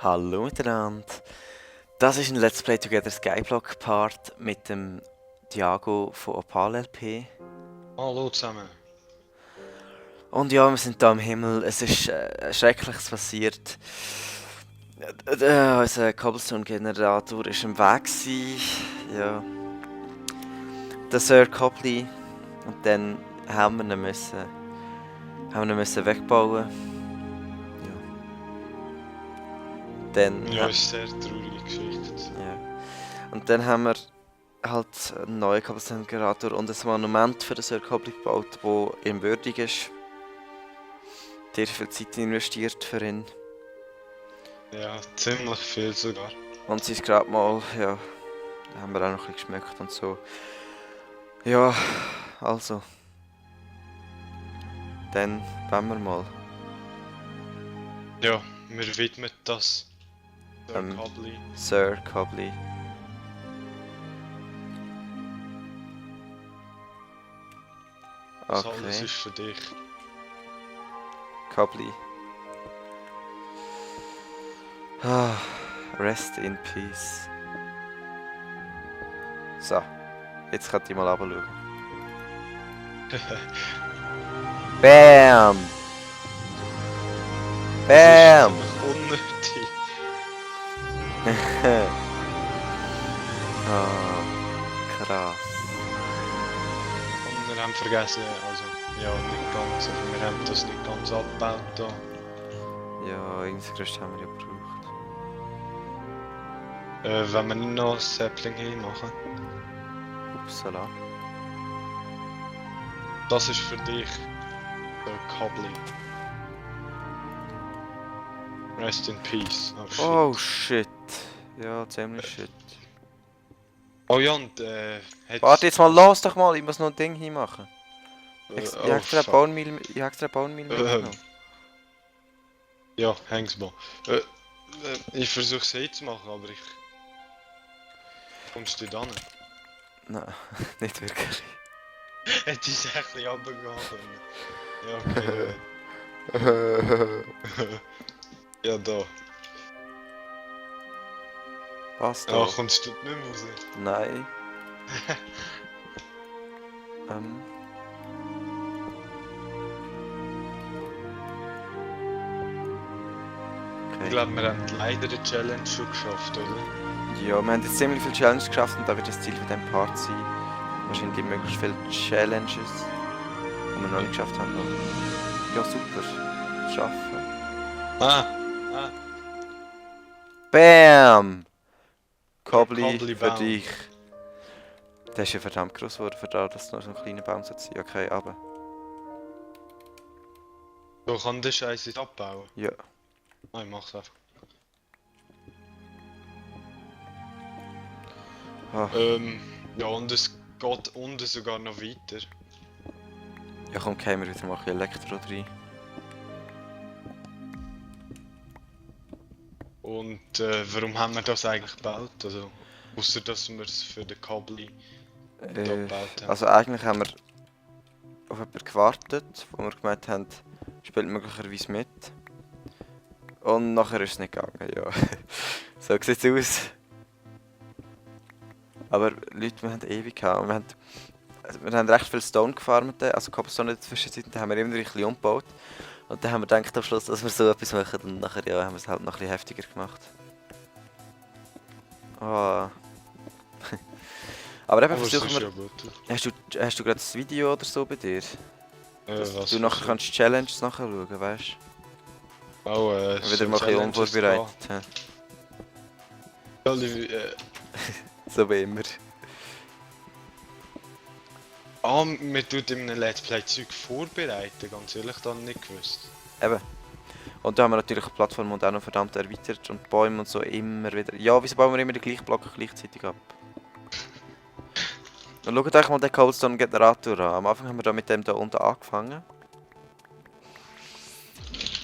Hallo miteinander. Das ist ein Let's Play Together Skyblock Part mit dem Thiago von Opal LP. Hallo zusammen. Und ja, wir sind da im Himmel. Es ist Schreckliches passiert. Unser Cobblestone-Generator ist im Weg gewesen. Ja. Der Sir Copley. Und dann haben wir ihn müssen wegbauen. Ja. Dann Ja, ist eine sehr traurige Geschichte. ja. Und dann haben wir halt einen neuen Cobblestone-Generator und ein Monument für den Sir Copley gebaut, das ihm würdig ist. Sehr viel Zeit investiert für ihn. Ja, ziemlich viel sogar. Und sein Grabmal, ja, da haben wir auch noch ein bisschen geschmückt und so. Ja, also. Dann wollen wir mal. Ja, wir widmen das Sir Ähm, Copley. Sir Copley. Das alles Okay, ist für dich. Copley. Ah, rest in peace. So, jetzt könnt ihr mal runterschauen. Bam! Das Bam! ist ziemlich unnötig. Ah, krass. Und wir haben vergessen, also, ja, nicht ganz, aber wir haben das nicht ganz abgebaut da. Ja, irgendwas Gerüst haben wir ja gebraucht. Wenn wir nicht noch ein Sapling hinmachen. Upsala. Das ist für dich, Sir Copley. Rest in peace. Oh shit. Oh shit. Ja, ziemlich shit. Oh ja, und Warte jetzt mal, los doch mal, ich muss noch ein Ding hinmachen. Ich oh, hab extra fuck. Bone Meal mitgenommen. Ja, häng's mal. Ich versuch's zu machen, aber ich... Kommst du da nicht? Nein, nicht wirklich. Hätte ich ein bisschen runtergehen können. Ja, okay. Ja, da. Was Ja, da? kommst du nicht mehr raus? Nein. Ich Okay. glaube, wir haben leider die Challenge schon geschafft, oder? Ja, wir haben jetzt ziemlich viele Challenges geschafft und da wird das Ziel von diesem Part sein. Wahrscheinlich möglichst viele Challenges, die wir noch nicht geschafft haben. Ja, super. Schaffen. Ah! Bam! Copley Copley für Baum. dich. Der ist ja verdammt groß geworden, für das, dass es nur so ein kleiner Baum sein soll. Okay, aber. So kann der Scheiß jetzt abbauen. Ja. Ah, ich mach's einfach. Ah. Ja, und es geht unten sogar noch weiter. Ja, komm, gehen wir wieder mal ein bisschen Elektro rein. Und warum haben wir das eigentlich gebaut? Also, außer dass wir es für den Copley gebaut haben. Also eigentlich haben wir auf jemanden gewartet, wo wir gemeint haben, spielt möglicherweise mit. Und nachher ist es nicht gegangen, ja. So sieht es aus. Aber Leute, wir haben ewig gehabt. Wir haben recht viel Stone gefarmt, also Cobblestone in der Zwischenzeit, da haben wir immer ein bisschen umgebaut. Und dann haben wir gedacht am Schluss, dass wir so etwas machen und nachher ja, haben wir es halt noch ein bisschen heftiger gemacht. Oh. Aber eben Aber es versuchen ist wir... ja gut. Hast du gerade das Video oder so bei dir? Dass Was du nachher kannst Challenges nachschauen, weißt du? Oh, du? Wieder mal ein bisschen unvorbereitet. hä? So wie immer. Ah, wir tun in einem Let's Play Zeug vorbereiten, ganz ehrlich, dann nicht gewusst. Eben. Und da haben wir natürlich eine Plattform und auch noch verdammt erweitert und Bäume und so immer wieder. Ja, wieso bauen wir immer den gleichen Block gleichzeitig ab? Und schaut euch mal den Cobblestone Generator an. Am Anfang haben wir da mit dem da unten angefangen.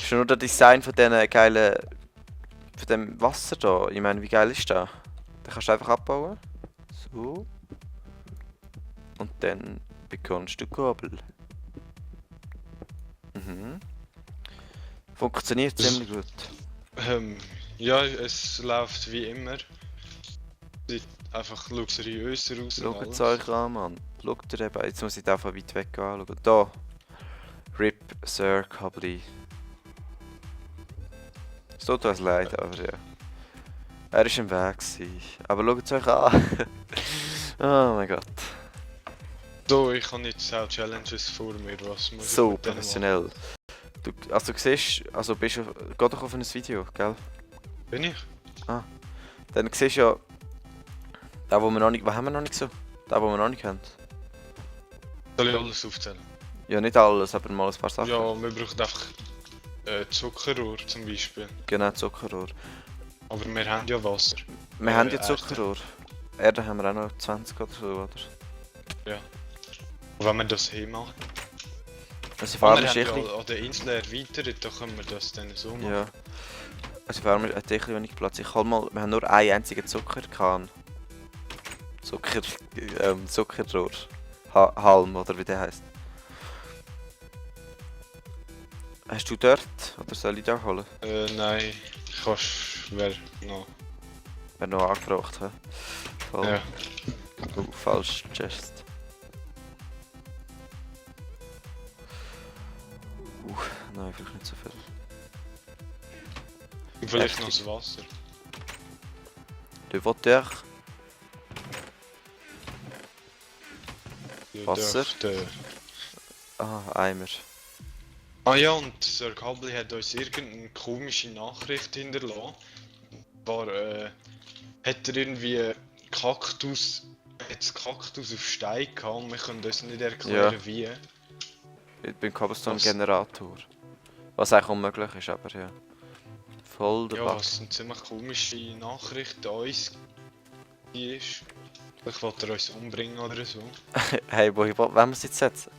Schon nur das Design von diesen geilen... von dem Wasser da. Ich meine, wie geil ist das? Den kannst du einfach abbauen. So. Und dann bekommst du Gabel. Mhm. Funktioniert ziemlich gut. Ja, es läuft wie immer. Sieht einfach luxuriöser aus und Schaut es alles. euch an, Mann. Schaut ihr eben. Jetzt muss ich den von weit weg anschauen. Da. RIP Sir Kabli. Es tut uns leid, aber ja. Er war im Weg. Gewesen. Aber schaut es euch an. Oh mein Gott. So, ich habe jetzt auch Challenges vor mir, was muss So ich mit denen machen? professionell. Du siehst, also bist du, geh doch auf ein Video, gell? Bin ich? Dann siehst du ja, da wo wir noch nicht, was haben wir noch nicht so? Da wo wir noch nicht haben. Soll ich alles aufzählen? Ja, nicht alles, aber mal ein paar Sachen. Ja, wir brauchen einfach Zuckerrohr zum Beispiel. Genau, Zuckerrohr. Aber wir haben ja Wasser. Wir haben ja Erde. Zuckerrohr. Erde haben wir auch noch 20 oder so, oder? Und wenn wir das hinmachen, Also die wir Farm haben ist ja echt... an der Insel erweitert, dann können wir das dann so machen. Ja. Also die Farm hat echt wenig Platz. Ich hol mal, wir haben nur einen einzigen Zuckerkahn. Zuckerrohr. Halm, oder wie der heisst. Hast du dort? Oder soll ich da holen? Nein, kannst wer noch. Wäre noch angebracht, hä? Voll. Ja. Oh, falsch Chest. Nein, vielleicht nicht so viel. Und vielleicht noch das Wasser. Le Voteur. Ja, Wasser? Der. Ah, Eimer. Ah ja, und Sir Kabli hat uns irgendeine komische Nachricht hinterlassen. War, hat er irgendwie Kaktus auf Stein gehabt und wir können uns nicht erklären, Ja. wie. Ich bin Cobblestone Was? Generator. Was eigentlich unmöglich ist, aber ja. Voll der Ja, Bug. was eine ziemlich komische Nachricht an uns ist. Vielleicht wollte er uns umbringen oder so. Hey, wollen wir es jetzt setzen?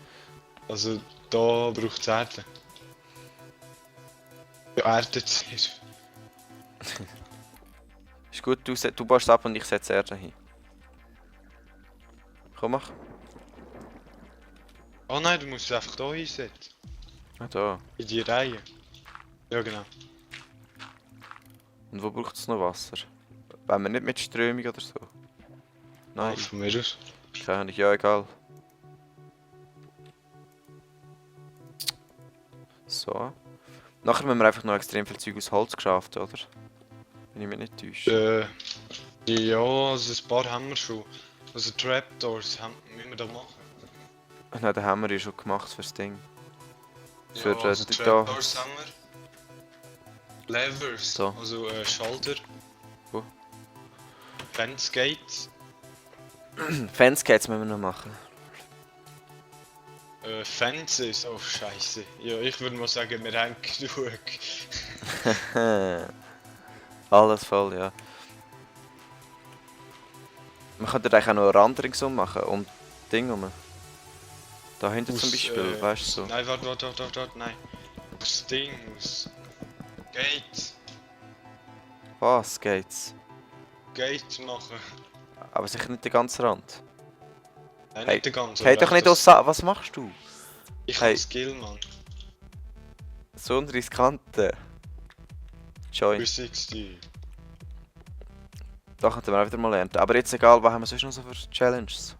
Also, da braucht es Erde. Ja, Erde zuerst. Ist gut, du baust ab und ich setze Erde hin. Komm, mach. Ah nein, du musst es einfach da hinsetzen. Ah, da. In die Reihe. Ja, genau. Und wo braucht es noch Wasser? Wenn wir nicht mit Strömung oder so? Nein, Von mir aus. keine Ahnung, ja egal. So. Nachher müssen wir einfach noch extrem viel Zeug aus Holz geschafft, oder? Wenn ich mich nicht täusche. Ja, also ein paar haben wir schon. Also Trapdoors müssen wir da machen. Nein, den haben wir ja schon gemacht fürs Ding. Ja, Für also da. Trapdoors haben wir. Levers, So. also Schalter. Wo? Fence Gates. Fansgates müssen wir noch machen. Fences, oh Scheiße. Ja, ich würde mal sagen, wir haben genug. Alles voll, ja. Man könnte eigentlich auch noch einen Rand ringsum machen, um Ding herum. Da hinten zum Beispiel, weißt du so. Nein, warte, nein. Das Ding aus. Gate. Was, geht's? Gate machen. Aber sicher nicht den ganzen Rand. Nein, Hey, nicht der ganze. Hey, doch aber nicht das- aus. Was machst du? Ich Hey. hab Skill, Mann. So ein riskanter. Join. 360. Da könnten wir auch wieder mal lernen. Aber jetzt egal, was haben wir sonst noch so für Challenges?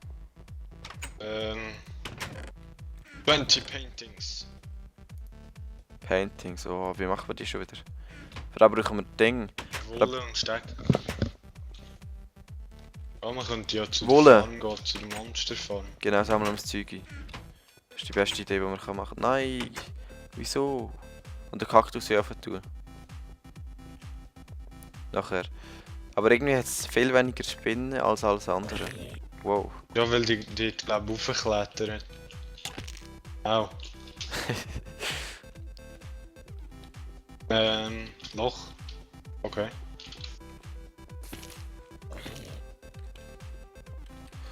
20 Paintings. Paintings, oh, wie machen wir die schon wieder? Für da brauchen wir Ding. Wolle und Steck. Ja, man könnte ja zu Wolle. der Farm gehen, zu der Monsterfarm. Genau, sammeln wir das Zeug ein. Das ist die beste Idee, die man machen kann. Nein! Wieso? Und den Kaktus hier tun. Nachher. Aber irgendwie hat es viel weniger Spinnen als alles andere. Wow. Ja, weil die glaube ich, raufklettern. Au. Loch. Okay.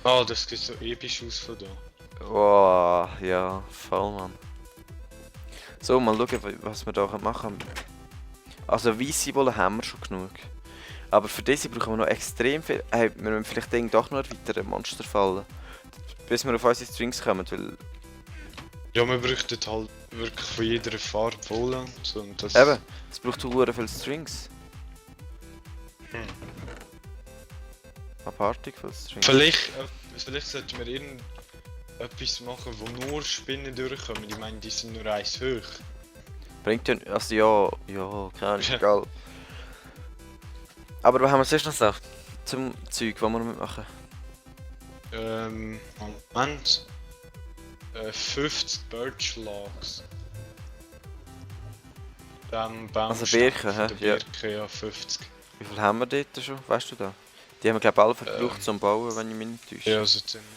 Oh, das sieht so episch aus von da. Wow, ja, voll Mann. So, mal schauen, was wir da machen können. Also weisse Wolle haben wir schon genug. Aber für diese brauchen wir noch extrem viel. Hey, wir müssen vielleicht Ding doch noch erweitern, Monsterfallen. Bis wir auf unsere Strings kommen, weil... Ja, wir bräuchten halt wirklich von jeder Farbe Wolle und so. Und das... Eben, es braucht verdammt viele Strings. Hm. Particles drin. Vielleicht sollten wir irgendetwas machen, wo nur Spinnen durchkommen. Ich meine, die sind nur eins hoch. Bringt ja... Also ja, keine Ahnung, egal. Aber was haben wir sonst noch so zum Zeug, was wir machen? Moment. 50 Birch Logs. Also Birken, hä? Ja. Birken, ja, 50. Wie viel haben wir dort schon? Weißt du da? Die haben wir glaube ich alle verbraucht zum Bauen, wenn ich mich nicht täusche. Ja, so ziemlich.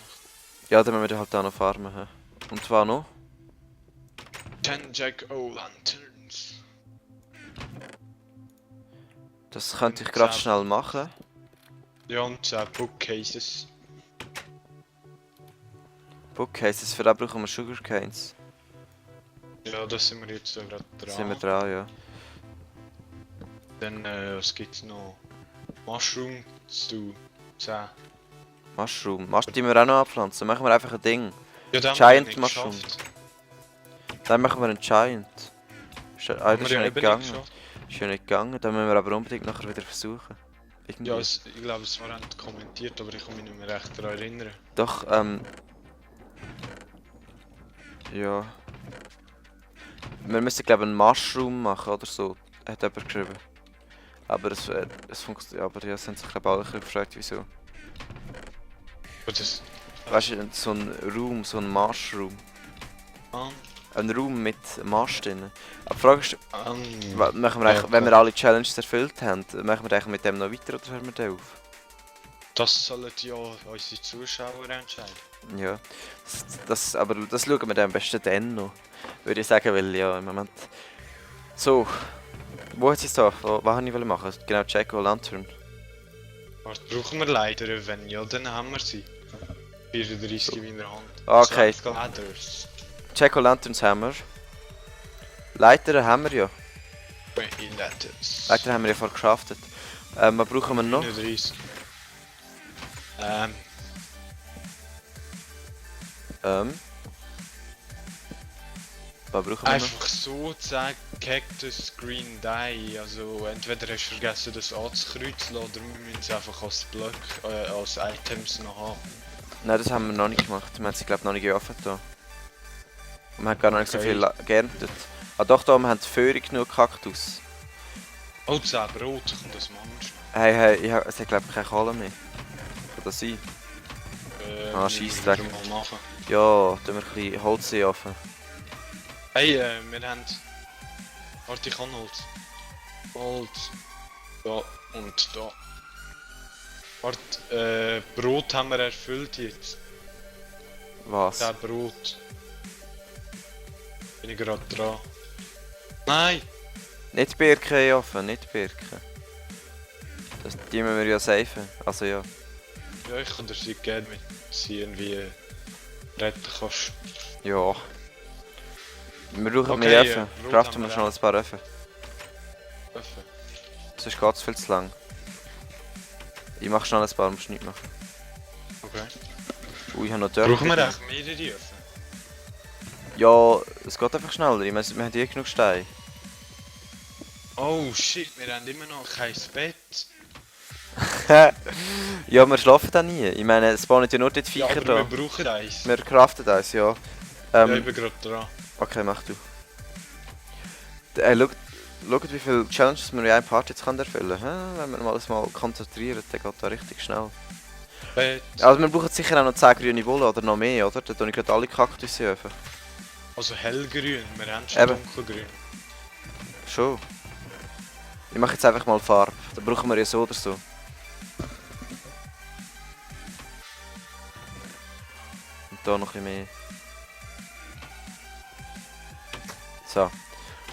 Ja, dann müssen wir halt auch noch farmen. Hä? Und zwar noch? 10 Jack-O-Lanterns. Das könnte ich gerade schnell machen. Ja, und 10 Bookcases. Bookcases, für das brauchen wir Sugarcanes. Ja, da sind wir jetzt gerade Da dran. sind wir dran, ja. Dann, was gibt's noch? Mushroom zu 10. Mushroom. Mushroom die wir auch noch anpflanzen. Machen wir einfach ein Ding. Ja, dann Giant Mushroom. Dann machen wir einen Giant. Das ist ja nicht gegangen. Ist ja nicht gegangen. Dann müssen wir aber unbedingt nachher wieder versuchen. Irgendwie. Ja, ich glaube, es war kommentiert, aber ich kann mich nicht mehr recht daran erinnern. Doch, ja. Wir müssen glaube ich einen Mushroom machen oder so. Hat jemand geschrieben. Aber es funktioniert. Aber ja, es haben sich glaube ich alle ein bisschen gefragt, wieso. Aber das... Weißt du, so ein Raum, so ein Mushroom. Ein Raum mit Marsch drin. Aber die Frage ist, machen wir eigentlich, wenn wir alle Challenges erfüllt haben, machen wir eigentlich mit dem noch weiter oder hören wir den auf? Das sollen ja unsere Zuschauer entscheiden. Ja, aber das schauen wir dann am besten dann noch, würde ich sagen, weil ja im Moment... So, wo hat es da? Was wollte ich machen? Genau, Jack-O-Lantern. Was brauchen wir leider? Wenn ja, dann haben wir sie. 34 in der Hand. Okay. So, Ladders. Jack-O-Lanterns haben wir. Leiter haben wir ja. Ladders. Leiter haben wir ja vorher geschafft. Was brauchen wir noch? 39. Was brauchen wir noch? Einfach so sagen, Cactus Green Dye. Also entweder hast du vergessen das anzukreuzeln oder wir müssen es einfach als Block, als Items noch haben. Nein, das haben wir noch nicht gemacht. Wir haben sie glaube ich noch nicht geöffnet hier. Und wir haben gar noch nicht so Okay. viel geerntet. Ah doch, da, wir haben Föhrig genug Kaktus. Oh, 10 Brot, kommt das machen wir schnell. Hey, es hat glaube ich keine Kohle mehr. Kann das sein? Scheissdreck. müssen wir mal machen. Ja, tun wir ein bisschen Holz offen. Hey, wir haben... Warte, ich kann Holz. Holz. Da und da. Warte, Brot haben wir erfüllt jetzt. Was? 10 Brot. Bin ich gerade dran. Nein! Nicht Birken offen, nicht Birken. Die müssen wir ja safen. Also ja. Ja, ich kann dir sie gerne mit sie irgendwie retten kannst. Ja. Wir brauchen Okay, mehr Öfen. Brot Craften haben wir wir schnell ein paar Öfen. Öffnen. Sonst geht es viel zu lang. Ich mach schnell ein paar, musst du nicht machen. Okay. Ich habe noch Dörfer. Brauchen wir echt mehrere Öfen? Ja, es geht einfach schneller. Ich meine, wir haben hier genug Steine. Oh shit, wir haben immer noch kein Bett. Ja, wir schlafen da nie. Ich meine, es spawnen ja nur die Ja, Viecher aber da. wir brauchen eins. Wir craften eins, ja. Ja, ich bin gerade dran. Okay, mach du. Schaut, wie viele Challenges wir in einem Part jetzt erfüllen können. Wenn wir alles mal konzentrieren, dann geht das richtig schnell. Bett. Also wir brauchen sicher auch noch 10 grüne Wolle oder noch mehr, oder? Dann tue ich gerade alle Kaktus öfen. Also hellgrün, wir haben schon Eben. dunkelgrün. Schon. Ich mache jetzt einfach mal Farbe. Dann brauchen wir ja so oder so. Und da noch ein bisschen mehr. So.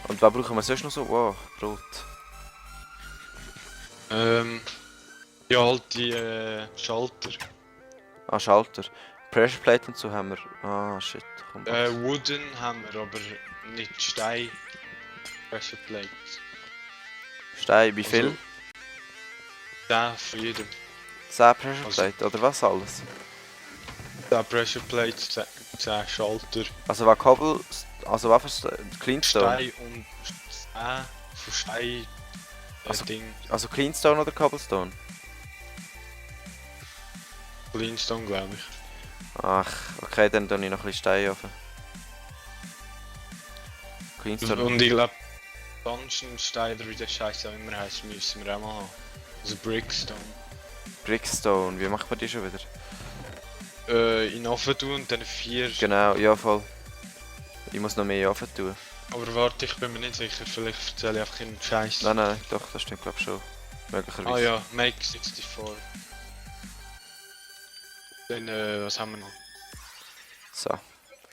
Und was brauchen wir sonst noch so? Wow, Brot. Ja, halt die Schalter. Ah, Schalter. Pressure Plate und so haben wir. Ah, shit. Komm, Wooden haben wir, aber nicht Stein. Pressure Plates. Stein, wie viel? Also, da für jedem. 10 Pressure also- Plate, oder was alles? 10 Pressure Plates, 10 Schalter, Also was also was für Cleanstone? Stein und 10 von Stein Also- Ding. Also Cleanstone oder Cobblestone? Cleanstone, glaube ich. Ach, okay, dann tue ich noch ein bisschen Stein auf. Cleanstone. Und ich glaube, Dungeonstein oder wie der Scheiß auch immer heisst, müssen wir auch mal haben. Also Brickstone. Brickstone, wie macht man die schon wieder? In den Ofen tun und dann 4. Genau, ja voll. Ich muss noch mehr offen tun. Aber warte, ich bin mir nicht sicher, vielleicht erzähle ich einfach einen Scheiß. Nein, nein, doch, das stimmt glaube schon. Möglicherweise. Ah ja, Make 64. Dann, was haben wir noch? So,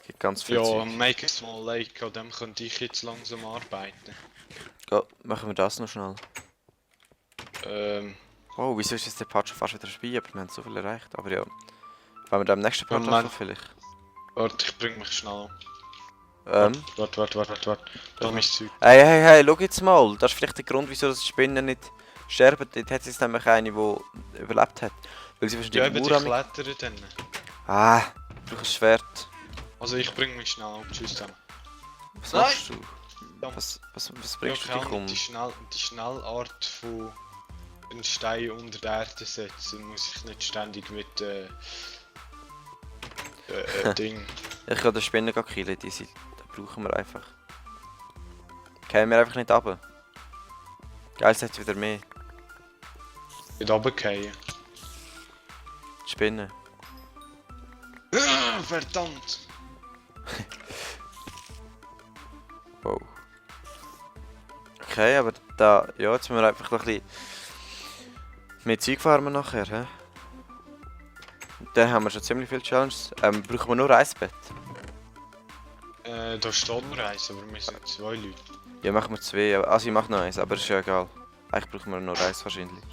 gibt ganz viel Ja, Zeug. Make a Small Lake, an dem könnte ich jetzt langsam arbeiten. Ja, machen wir das noch schnell. Oh, wieso ist jetzt der Part schon fast wieder vorbei? Aber wir haben so viel erreicht. Aber ja, wenn wir dann am nächsten Part Moment. machen vielleicht. Warte, ich bring mich schnell um. Warte. Da ist Zeug. Hey, schau jetzt mal. Das ist vielleicht der Grund, wieso die Spinnen nicht sterben. Dort hat es jetzt nämlich eine, die überlebt hat. Weil sie Ja, wahrscheinlich eben, die die Mauer klettern dann. Ah, ich brauche ein Schwert. Also ich bring mich schnell um. Tschüss zusammen. Was Nein! machst du? Verdammt. Was bringst Ja, du dich um? die Schnellart von einen Stein unter der Erde setzen, muss ich nicht ständig mit Ding. Ich kann den Spinnen killen, die brauchen wir einfach. Gehen wir einfach nicht runter. Geil, es hat wieder mehr. Mit runterfallen. Die Spinnen. Ah, verdammt! Wow. Okay, aber da, ja, jetzt müssen wir einfach noch ein bisschen mehr Zeug farmen nachher, hä? Dann haben wir schon ziemlich viele Challenges. Brauchen wir nur ein Bett? Da steht noch eins, aber wir sind 2 Leute. Ja, machen wir 2. Also ich mache noch eins, aber ist ja egal. Eigentlich brauchen wir nur eins wahrscheinlich.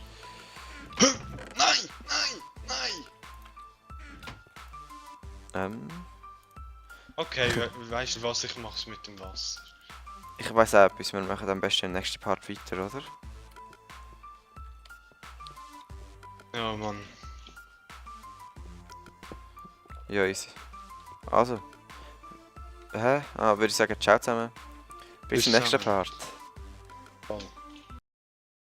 Nein! Okay, weißt du was, ich mach's mit dem Wasser. Ich weiss auch etwas, wir machen am besten im nächsten Part weiter, oder? Ja, Mann. Ja, easy. Also. Würde ich sagen, ciao zusammen. Bis zum nächsten zusammen. Part.